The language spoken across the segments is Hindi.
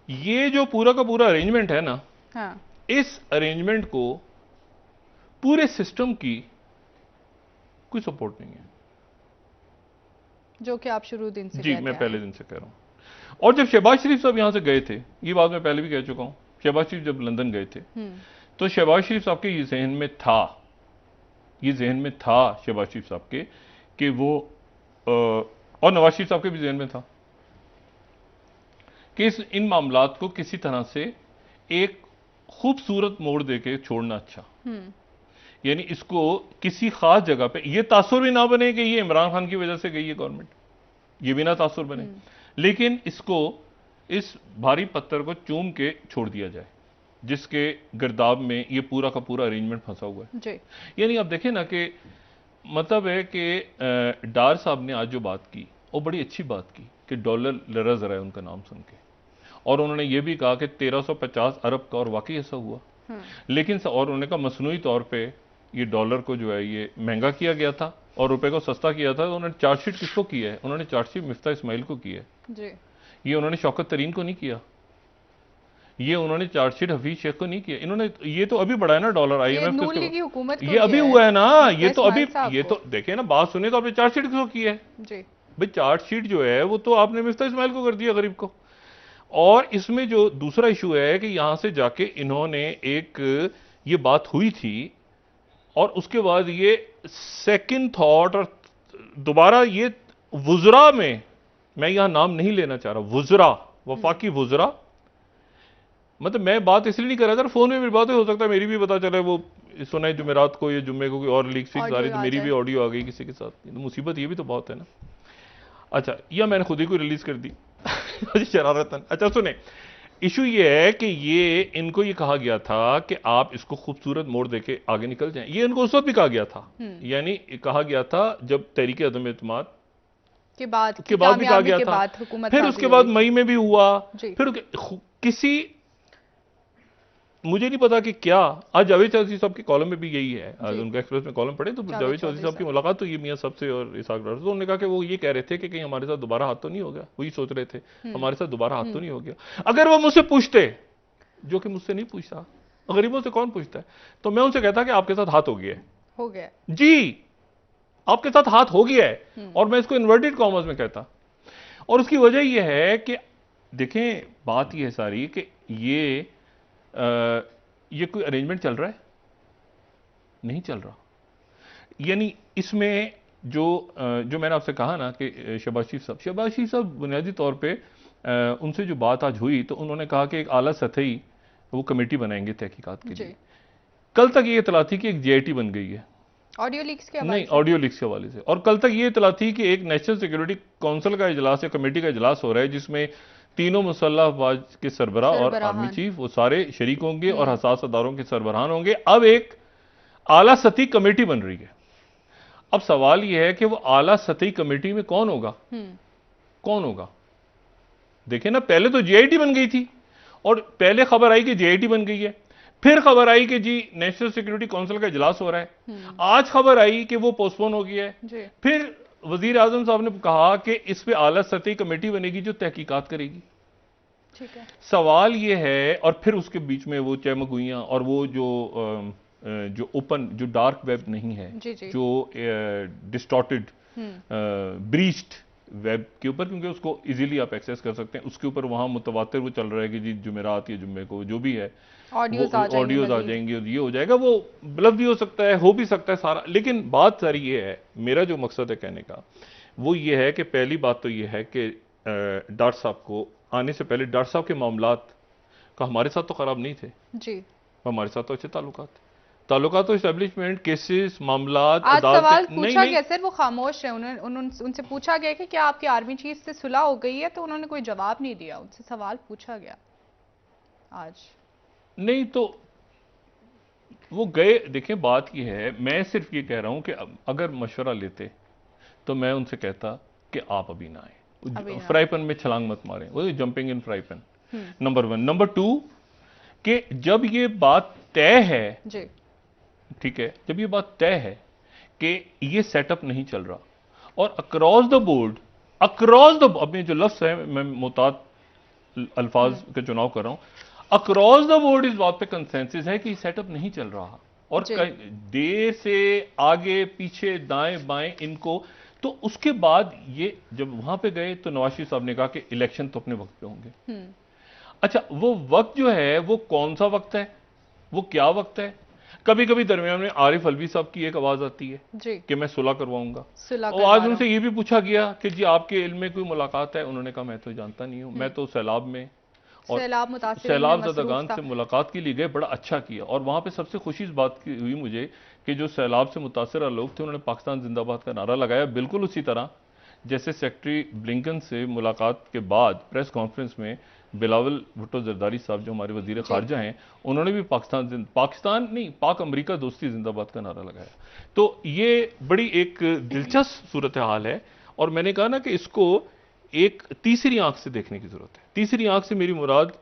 ये जो पूरा का पूरा अरेंजमेंट है ना, हाँ, इस अरेंजमेंट को पूरे सिस्टम की कोई सपोर्ट नहीं है। जो कि आप शुरू दिन से जी, कहते मैं आए पहले हैं। दिन से कह रहा हूं। और जब शहबाज शरीफ साहब यहां से गए थे, ये बात मैं पहले भी कह चुका हूं, शहबाज शरीफ जब लंदन गए थे तो शहबाज शरीफ साहब के ये जहन में था, ये जहन में था शहबाज शरीफ साहब के कि वो और नवाज शरीफ साहब के भी जहन में था कि इन मामलात को किसी तरह से एक खूबसूरत मोड़ देके छोड़ना अच्छा। यानी इसको किसी खास जगह पे ये तासुर भी ना बने कि ये इमरान खान की वजह से गई है गवर्नमेंट, ये भी ना तासुर बने, लेकिन इसको इस भारी पत्थर को चूम के छोड़ दिया जाए जिसके गिरदाब में ये पूरा का पूरा अरेंजमेंट फंसा हुआ है जी। यानी आप देखें ना कि मतलब है कि डार साहब ने आज जो बात की वो बड़ी अच्छी बात की कि डॉलर लड़ा जरा है उनका नाम सुन के, और उन्होंने ये भी कहा कि 1350 अरब का, और वाकई ऐसा हुआ। लेकिन और उन्होंने कहा मसनूई तौर पे ये डॉलर को जो है ये महंगा किया गया था और रुपए को सस्ता किया था। तो उन्होंने चार्जशीट किसको की है? उन्होंने चार्जशीट मिफ्ता इस्माइल को की है जी। ये उन्होंने शौकत तरीन को नहीं किया, ये उन्होंने चार्जशीट हफीज शेख को नहीं किया। इन्होंने ये तो अभी बढ़ाया ना डॉलर, ये IMF नून लीग की हुकूमत को ये अभी किया हुआ है ना, मिफ्ता ये तो अभी इस्माइल साहब ये को। तो देखे ना, बात सुने तो आपने चार्जशीट किसको की है? जी। भाई चार्जशीट जो है वो तो आपने मिफ्ता इस्माइल को कर दिया, गरीब को। और इसमें जो दूसरा इशू है कि यहां से जाके इन्होंने एक ये बात हुई थी और उसके बाद ये सेकंड थॉट और दोबारा ये वुजरा में, मैं यहां नाम नहीं लेना चाह रहा, वुजरा, वफाकी वुजरा, मतलब मैं बात इसलिए नहीं कर रहा था, फोन में मेरी बात हो सकता है मेरी भी पता चले, वो सुना जुमेरात को या जुम्मे को कोई और लीक सी सारी, तो मेरी भी ऑडियो आ गई किसी के साथ, तो मुसीबत ये भी तो बहुत है ना। अच्छा, या मैंने खुद ही को रिलीज कर दी शरारतन। अच्छा सुने, इशू ये है कि ये इनको ये कहा गया था कि आप इसको खूबसूरत मोड़ देके आगे निकल जाएं, ये इनको उस वक्त भी कहा गया था, यानी कहा गया था जब तहरीक अदम एतमाद के बाद भी कहा गया था, फिर उसके बाद मई में भी हुआ, फिर किसी मुझे नहीं पता कि क्या, आज जावेद चौधरी साहब के कॉलम में भी यही है, आज उनका एक्सप्रेस में कॉलम पढ़े तो जावेद चौधरी साहब की मुलाकात तो ये मियां साहब से और इसाक डार से, तो उन्होंने कहा कि वो ये कह रहे थे कि कहीं हमारे साथ दोबारा हाथ तो नहीं हो गया, वही सोच रहे थे हमारे साथ दोबारा हाथ तो नहीं हो गया। अगर वो मुझसे पूछते, जो कि मुझसे नहीं पूछता, गरीबों से कौन पूछता है, तो मैं उनसे कहता कि आपके साथ हाथ हो गया जी, आपके साथ हाथ हो गया है, और मैं इसको इन्वर्टेड कॉमर्स में कहता। और उसकी वजह यह है कि देखें बात यह है सारी कि ये कोई अरेंजमेंट चल रहा है? नहीं चल रहा। यानी इसमें जो मैंने आपसे कहा ना कि शहबाज शरीफ साहब बुनियादी तौर पे उनसे जो बात आज हुई तो उन्होंने कहा कि एक आला सतही वो कमेटी बनाएंगे तहकीकात के लिए। कल तक ये इतला थी कि एक JIT बन गई है, ऑडियो लीक्स के हवाले से, नहीं ऑडियो लीक्स के हवाले से, और कल तक ये इतला थी कि एक नेशनल सिक्योरिटी काउंसिल का इजलास या कमेटी का इजलास हो रहा है जिसमें तीनों मुसल्लह अफवाज के सरबराह और आर्मी चीफ वो सारे शरीक होंगे और हसास अदारों के सरबराहान होंगे। अब एक आला सतही कमेटी बन रही है। अब सवाल यह है कि वो आला सतही कमेटी में कौन होगा? कौन होगा? देखें ना, पहले तो JIT बन गई थी और पहले खबर आई कि JIT बन गई है, फिर खबर आई कि जी नेशनल सिक्योरिटी काउंसिल का इजलास हो रहा है, आज खबर आई कि वो पोस्टपोन हो गया है, फिर वजीर आजम साहब ने कहा कि इस पे आला सतही कमेटी बनेगी जो तहकीकात करेगी। ठीक है। सवाल ये है, और फिर उसके बीच में वो चमगुइयां और वो जो ओपन, जो डार्क वेब नहीं है, जो डिस्टॉर्टेड ब्रीच्ड वेब के ऊपर, क्योंकि उसको इजीली आप एक्सेस कर सकते हैं, उसके ऊपर वहां मुतवातिर वो चल रहा है कि जी जुमेरात या जुम्मे को जो भी है ऑडियोज आ जाएंगी और ये हो जाएगा। वो ब्लफ भी हो सकता है, हो भी सकता है सारा, लेकिन बात सारी ये है, मेरा जो मकसद है कहने का वो ये है कि पहली बात तो ये है कि डार साहब को आने से पहले डार साहब के मामलात का हमारे साथ तो खराब नहीं थे जी, हमारे साथ तो अच्छे ताल्लुकात तो एस्टेब्लिशमेंट केसेस मामलात। आज सवाल पूछा गया सर, वो खामोश है, उनसे पूछा गया कि क्या आपकी आर्मी चीफ से सुलह हो गई है, तो उन्होंने कोई जवाब नहीं दिया। उनसे सवाल पूछा गया आज नहीं, तो वो गए। देखें बात ये है, मैं सिर्फ ये कह रहा हूं कि अगर मशवरा लेते तो मैं उनसे कहता कि आप अभी ना आए, फ्राई पैन में छलांग मत मारें, वो जंपिंग इन फ्राई पैन, नंबर 1। नंबर 2 कि जब ये बात तय है जी, ठीक है, जब ये बात तय है कि ये सेटअप नहीं चल रहा और अक्रॉस द बोर्ड, अब जो लफ्ज है मैं मोहतात अल्फाज का चुनाव कर रहा हूं, अक्रॉस द बोर्ड इस बात पे कंसेंसस है कि सेटअप नहीं चल रहा, और देर से आगे पीछे दाएं बाएं इनको। तो उसके बाद ये जब वहां पे गए तो नवाज शरीफ साहब ने कहा कि इलेक्शन तो अपने वक्त पे होंगे। अच्छा, वो वक्त जो है वो कौन सा वक्त है, वो क्या वक्त है? कभी कभी दरमियान में आरिफ अलवी साहब की एक आवाज आती है कि मैं सुलह करवाऊंगा, और आज उनसे ये भी पूछा गया कि जी आपके इल्म में कोई मुलाकात है? उन्होंने कहा मैं तो जानता नहीं हूं, मैं तो सैलाब में और सैलाब ज़दगान से मुलाकात के लिए गए, बड़ा अच्छा किया। और वहां पे सबसे खुशी इस बात की हुई मुझे कि जो सैलाब से मुतासर लोग थे उन्होंने पाकिस्तान जिंदाबाद का नारा लगाया, बिल्कुल उसी तरह जैसे सेक्रेटरी ब्लिंकन से मुलाकात के बाद प्रेस कॉन्फ्रेंस में बिलावल भुट्टो जरदारी साहब जो हमारे वजीर खारजा हैं, उन्होंने भी पाकिस्तान नहीं पाक अमरीका दोस्ती जिंदाबाद का नारा लगाया। तो ये बड़ी एक दिलचस्प सूरत हाल है, और मैंने कहा ना कि इसको एक तीसरी आंख से देखने की जरूरत है। तीसरी आंख से मेरी मुराद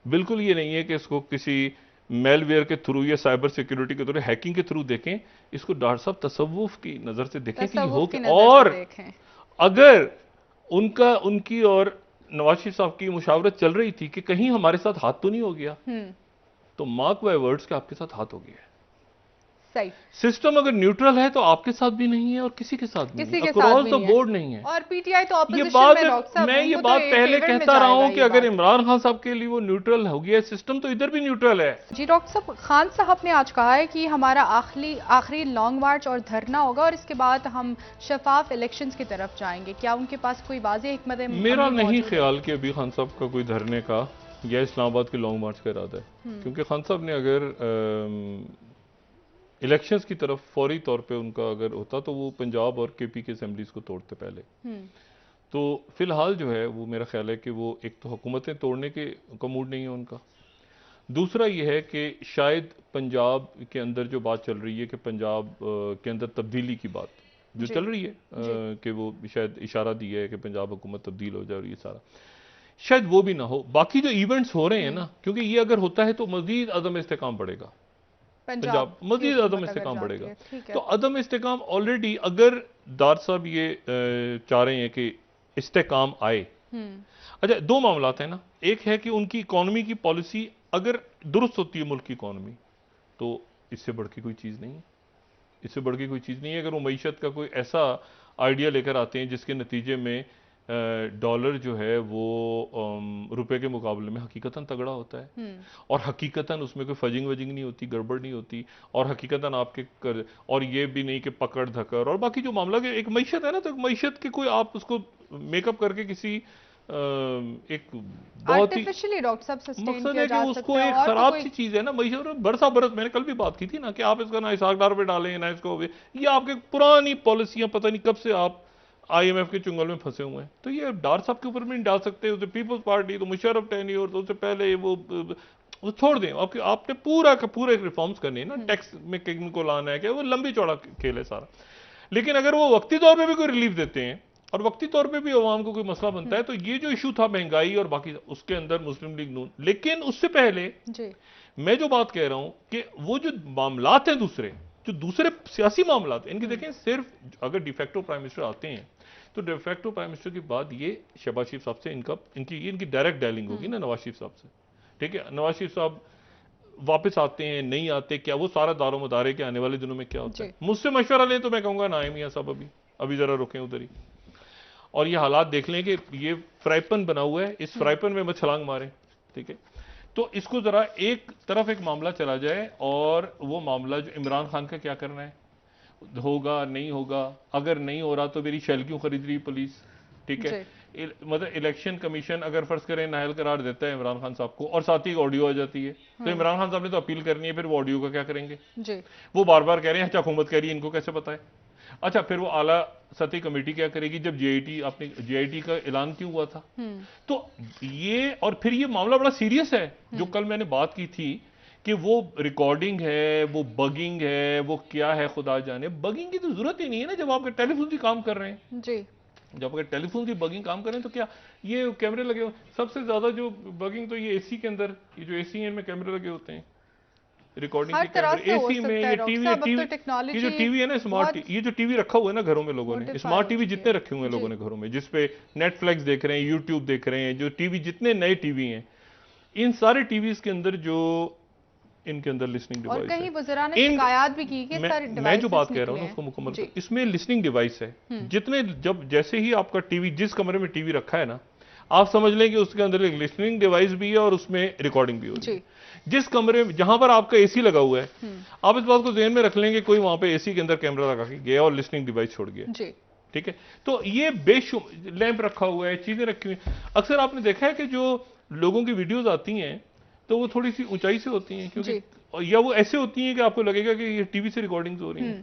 बिल्कुल ये नहीं है कि इसको किसी मेलवेयर के थ्रू या साइबर सिक्योरिटी के थ्रू, हैकिंग के थ्रू देखें, इसको डॉक्टर साहब तसव्वुफ की नजर से देखें कि हो क्या। और अगर उनकी और नवाज शरीफ साहब की मुशावरत चल रही थी कि कहीं हमारे साथ हाथ तो नहीं हो गया, तो मार्क बाय वर्ड्स के आपके साथ हाथ हो गया है। सही सिस्टम अगर न्यूट्रल है तो आपके साथ भी नहीं है और किसी के साथ भी नहीं, अक्रॉस द बोर्ड नहीं है। और पीटीआई तो ये बात मैं ये बात पहले कहता रहा हूं कि अगर इमरान खान साहब के लिए वो न्यूट्रल हो गया, सिस्टम तो इधर भी न्यूट्रल है। जी डॉक्टर साहब, खान साहब ने आज कहा है कि हमारा आखिरी लॉन्ग मार्च और धरना होगा और इसके बाद हम शफाफ इलेक्शंस की तरफ जाएंगे। क्या उनके पास कोई वाज़ेह हिकमत अमली? मेरा नहीं ख्याल कि अभी खान साहब का कोई धरने का या इस्लामाबाद के लॉन्ग मार्च का इरादा है, क्योंकि खान साहब ने अगर इलेक्शंस की तरफ फौरी तौर पे उनका अगर होता तो वो पंजाब और केपी के असेंबलीज को तोड़ते पहले। तो फिलहाल जो है वो मेरा ख्याल है कि वो एक तो हुकूमतें तोड़ने का मूड नहीं है उनका, दूसरा ये है कि शायद पंजाब के अंदर जो बात चल रही है कि पंजाब के अंदर तब्दीली की बात जो चल रही है कि वो शायद इशारा दिया है कि पंजाब हुकूमत तब्दील हो जाए, और ये सारा शायद वो भी ना हो। बाकी जो इवेंट्स हो रहे हैं ना, क्योंकि ये अगर होता है तो मजीद अदम इस्तेकाम बढ़ेगा, पंजाब मजीद अदम इस्तेकाम बढ़ेगा। तो अदम इस्तेकाम ऑलरेडी अगर दार साहब ये चाह रहे हैं कि इस्तेकाम आए। अच्छा, दो मामला है ना, एक है कि उनकी इकोनॉमी की पॉलिसी अगर दुरुस्त होती है मुल्क की इकोनॉमी, तो इससे बढ़ के कोई चीज़ नहीं है, इससे बढ़ के कोई चीज़ नहीं है। अगर वो मईशत का कोई ऐसा आइडिया लेकर आते हैं जिसके नतीजे में डॉलर जो है वो रुपए के मुकाबले में हकीकतन तगड़ा होता है, और हकीकतन उसमें कोई फजिंग वजिंग नहीं होती, गड़बड़ नहीं होती, और हकीकतन आपके और ये भी नहीं कि पकड़ धकर और बाकी जो मामला के एक मईशत है ना, तो मईशत के कोई आप उसको मेकअप करके किसी एक बहुत ही मकसद है कि उसको एक खराब सी चीज है ना मईशत, बरसा बरस मैंने कल भी बात की थी ना कि आप इसका ना इसाकदार पे डालें ना इसको, ये आपके पुरानी पॉलिसियां पता नहीं कब से आप IMF के चुंगल में फंसे हुए हैं। तो ये डार साहब के ऊपर भी नहीं डाल सकते, उसे पीपल्स पार्टी तो मुशर्रफ टेन्योर तो उससे पहले वो छोड़ दें। आपने पूरा का पूरा रिफॉर्म्स करने हैं ना, टैक्स में किनको लाना है, क्या वो लंबी चौड़ा खेल है सारा। लेकिन अगर वो वक्ती तौर पे भी कोई रिलीफ देते हैं और वक्ती तौर पे भी अवाम को कोई मसला बनता है, तो ये जो इशू था महंगाई और बाकी उसके अंदर मुस्लिम लीग नून, लेकिन उससे पहले मैं जो बात कह रहा हूं कि वो जो मामलात हैं जो दूसरे सियासी मामलात इनके देखें, सिर्फ अगर डिफेक्टो प्राइम मिनिस्टर आते हैं तो डिफेक्टो प्राइम मिनिस्टर के बाद ये शहबाज शरीफ साहब से इनकी डायरेक्ट डायलिंग होगी ना नवाज शरीफ साहब से, ठीक है। नवाज शरीफ साहब वापस आते हैं नहीं आते, क्या वो सारा दारो मदारे के आने वाले दिनों में क्या होता है, मुझसे मशवरा लें तो मैं कहूंगा ना मियां साहब अभी जरा रुकें उधर ही, और ये हालात देख लें कि ये फ्राईपन बना हुआ है, इस फ्राईपन में मत छलांग मारें, ठीक है। तो इसको जरा एक तरफ एक मामला चला जाए, और वो मामला जो इमरान खान का क्या करना है, होगा नहीं होगा, अगर नहीं हो रहा तो मेरी शेल क्यों खरीद रही पुलिस, ठीक है। मतलब इलेक्शन कमीशन अगर फर्ज करें नाहल करार देता है इमरान खान साहब को और साथ ही ऑडियो आ जाती है, तो इमरान खान साहब ने तो अपील करनी है, फिर वो ऑडियो का क्या करेंगे जी। वो बार बार कह रहे हैं, अच्छा हुकूमत कह रही है, इनको कैसे पता है। अच्छा, फिर वो आला सतही कमेटी क्या करेगी, जब JIT का ऐलान क्यों हुआ था। तो ये और फिर ये मामला बड़ा सीरियस है, जो कल मैंने बात की थी कि वो रिकॉर्डिंग है, वो बगिंग है, वो क्या है खुदा जाने। बगिंग की तो जरूरत ही नहीं है ना, जब आपके टेलीफोन से काम कर रहे हैं जी, जब अगर टेलीफोन की बगिंग काम करें तो क्या ये कैमरे लगे हो। सबसे ज्यादा जो बगिंग तो ये AC के अंदर, ये जो AC में कैमरे लगे होते हैं, रिकॉर्डिंग हर के तरह कैमरे, से हो एसी में, सकता है ये डॉक्टर टीवी साहब, अब तो टीवी टेक्नोलॉजी ये जो टीवी है ना स्मार्ट, ये जो टीवी रखा हुआ है ना घरों में लोगों ने, modify स्मार्ट हो टीवी चुकी जितने है। रखे हुए हैं जी। लोगों ने घरों में, जिसपे नेटफ्लिक्स देख रहे हैं, यूट्यूब देख रहे हैं, जो टीवी जितने नए टीवी हैं, इन सारे टीवीज के अंदर जो इनके अंदर लिसनिंग और डिवाइस कहीं है। वज़रा ने इन शिकायत भी की कि सर मैं जो बात डिवाइसेस कह रहा हूँ निकले ना उसको मुकम्मल जी। कर, इसमें लिसनिंग डिवाइस है। जितने जब जैसे ही आपका टीवी, जिस कमरे में टीवी रखा है ना, आप समझ लें कि उसके अंदर एक लिसनिंग डिवाइस भी है और उसमें रिकॉर्डिंग भी हो रही है। जिस कमरे में, जहां पर आपका एसी लगा हुआ है, आप इस बात को ध्यान में रख लेंगे कोई वहां पे एसी के अंदर कैमरा लगा के गया और लिसनिंग डिवाइस छोड़ गया, जी। ठीक है। तो ये लैंप रखा हुआ है, चीजें रखी हुई हैं। अक्सर आपने देखा है कि जो लोगों की वीडियोस आती हैं तो वो थोड़ी सी ऊंचाई से होती हैं, क्योंकि या वो ऐसे होती हैं कि आपको लगेगा कि ये टीवी से रिकॉर्डिंग्स हो रही हैं।